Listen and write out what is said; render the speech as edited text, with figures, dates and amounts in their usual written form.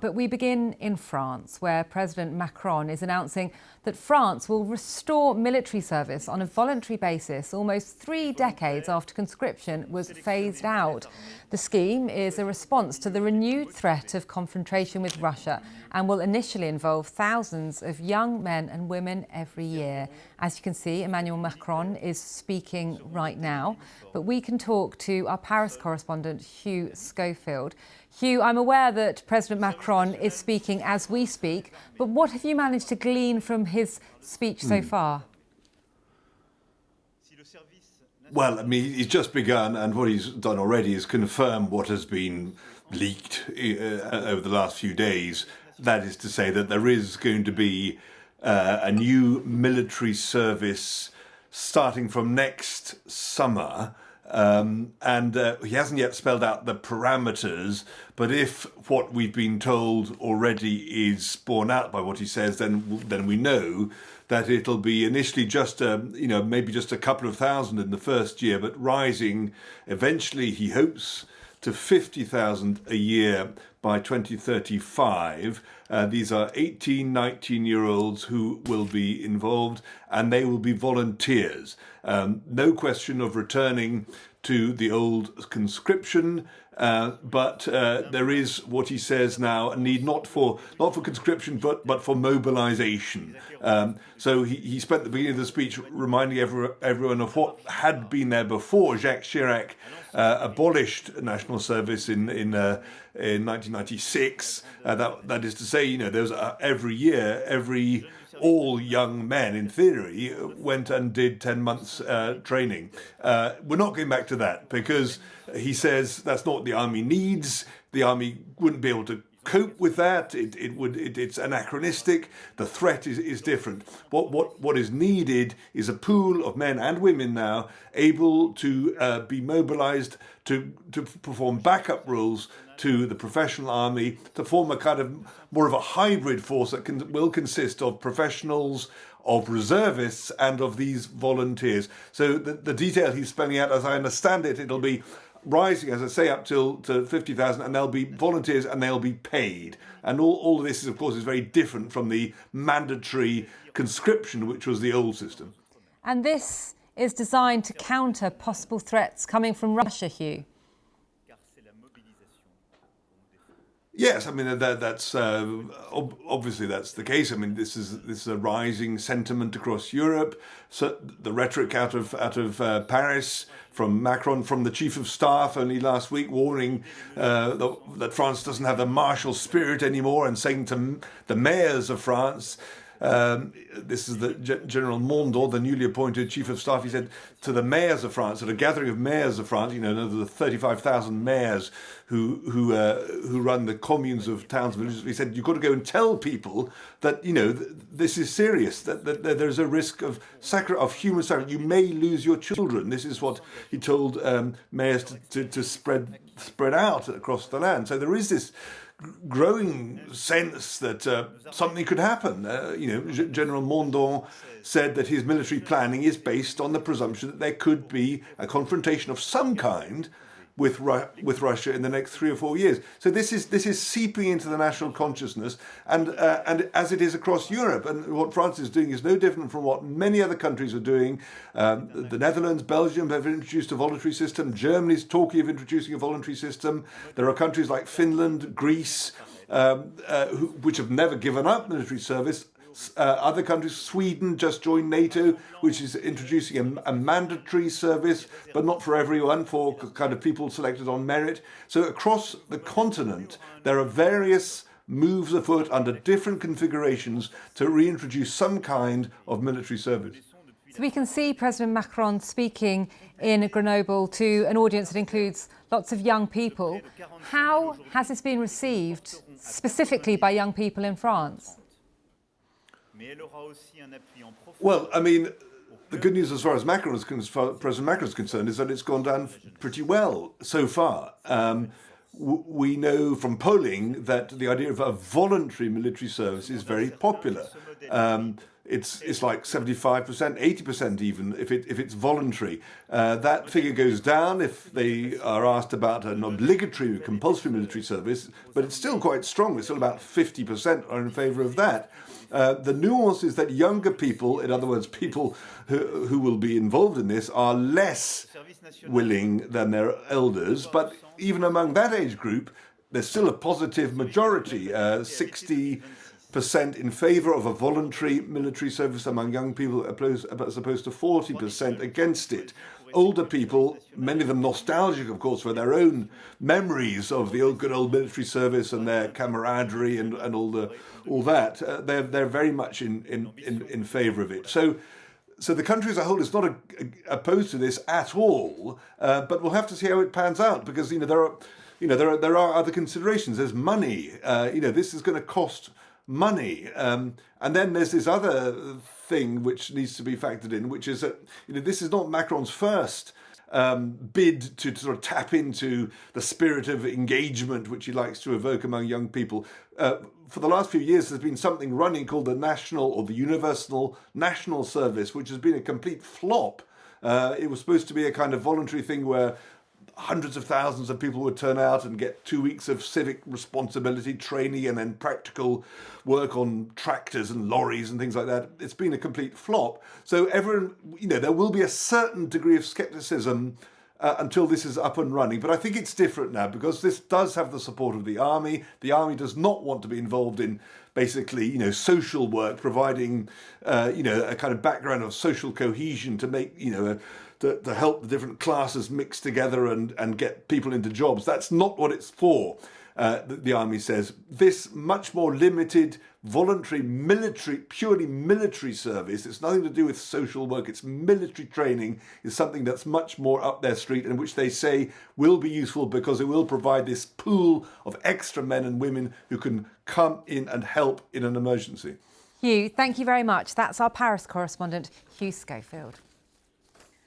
but we begin in France, where President Macron is announcing that France will restore military service on a voluntary basis almost 3 decades after conscription was phased out. The scheme is a response to the renewed threat of confrontation with Russia and will initially involve thousands of young men and women every year. As you can see, Emmanuel Macron is speaking right now, but we can talk to our Paris correspondent, Hugh Schofield. Hugh, I'm aware that President Macron is speaking as we speak, but what have you managed to glean from his speech so far? Well, I mean, he's just begun, and what he's done already is confirm what has been leaked over the last few days. That is to say that there is going to be a new military service starting from next summer. He hasn't yet spelled out the parameters, but if what we've been told already is borne out by what he says, then we know that it'll be initially just maybe just a couple of thousand in the first year, but rising eventually, he hopes, to 50,000 a year by 2035. These are 18, 19-year-olds who will be involved, and they will be volunteers. No question of returning to the old conscription, but there is what he says now a need not for conscription but for mobilization. So he spent the beginning of the speech reminding everyone of what had been there before. Jacques Chirac abolished national service in 1996. That is to say, there was every year, all young men, in theory, went and did 10 months training. We're not going back to that because he says that's not what the army needs. The army wouldn't be able to cope with that. It's anachronistic. The threat is different. What is needed is a pool of men and women now able to be mobilized to perform backup roles to the professional army, to form a kind of more of a hybrid force that will consist of professionals, of reservists, and of these volunteers. So the detail he's spelling out, as I understand it, it'll be rising, as I say, up to 50,000, and they'll be volunteers and they'll be paid. And all of this, of course, is very different from the mandatory conscription, which was the old system. And this is designed to counter possible threats coming from Russia, Hugh. Yes, I mean that's obviously that's the case. I mean this is a rising sentiment across Europe. So the rhetoric out of Paris from Macron, from the chief of staff only last week, warning that France doesn't have the martial spirit anymore, and saying to the mayors of France. This is the General Mondor, the newly appointed chief of staff. He said to the mayors of France, at a gathering of mayors of France, the 35,000 mayors who run the communes of towns and villages. He said, you've got to go and tell people that this is serious, that there is a risk of human sacrifice. You may lose your children. This is what he told mayors to spread out across the land. So there is this growing sense that something could happen. General Mondor said that his military planning is based on the presumption that there could be a confrontation of some kind with Russia in the next 3 or 4 years. So this is seeping into the national consciousness, and as it is across Europe. And what France is doing is no different from what many other countries are doing. The Netherlands, Belgium have introduced a voluntary system. Germany's talking of introducing a voluntary system. There are countries like Finland, Greece, which have never given up military service. Other countries, Sweden just joined NATO, which is introducing a mandatory service, but not for everyone, for kind of people selected on merit. So across the continent, there are various moves afoot under different configurations to reintroduce some kind of military service. So we can see President Macron speaking in Grenoble to an audience that includes lots of young people. How has this been received specifically by young people in France? Well, I mean, the good news as far as President Macron is concerned is that it's gone down pretty well so far. We know from polling that the idea of a voluntary military service is very popular. it's like 75%, 80% even if it's voluntary. That figure goes down if they are asked about an obligatory, compulsory military service, but it's still quite strong. It's still about 50% are in favour of that. The nuance is that younger people, in other words, people who will be involved in this, are less willing than their elders. But even among that age group, there's still a positive majority, 60% in favour of a voluntary military service among young people, as opposed to 40% against it. Older people, many of them nostalgic, of course, for their own memories of the good old military service and their camaraderie and all that. They're very much in favour of it. So the country as a whole is not opposed to this at all. But we'll have to see how it pans out, because there are other considerations. There's money. This is going to cost money, and then there's this other thing which needs to be factored in, which is that this is not Macron's first bid to sort of tap into the spirit of engagement which he likes to evoke among young people. For the last few years, there's been something running called the National or the Universal National Service, which has been a complete flop. It was supposed to be a kind of voluntary thing where hundreds of thousands of people would turn out and get 2 weeks of civic responsibility training and then practical work on tractors and lorries and things like that. It's been a complete flop. So everyone, there will be a certain degree of skepticism until this is up and running. But I think it's different now, because this does have the support of the army. The army does not want to be involved in basically, social work, providing, a kind of background of social cohesion to make, to help the different classes mix together and get people into jobs. That's not what it's for, the army says. This much more limited, voluntary, purely military service, it's nothing to do with social work, it's military training, is something that's much more up their street, and which they say will be useful because it will provide this pool of extra men and women who can come in and help in an emergency. Hugh, thank you very much. That's our Paris correspondent, Hugh Schofield.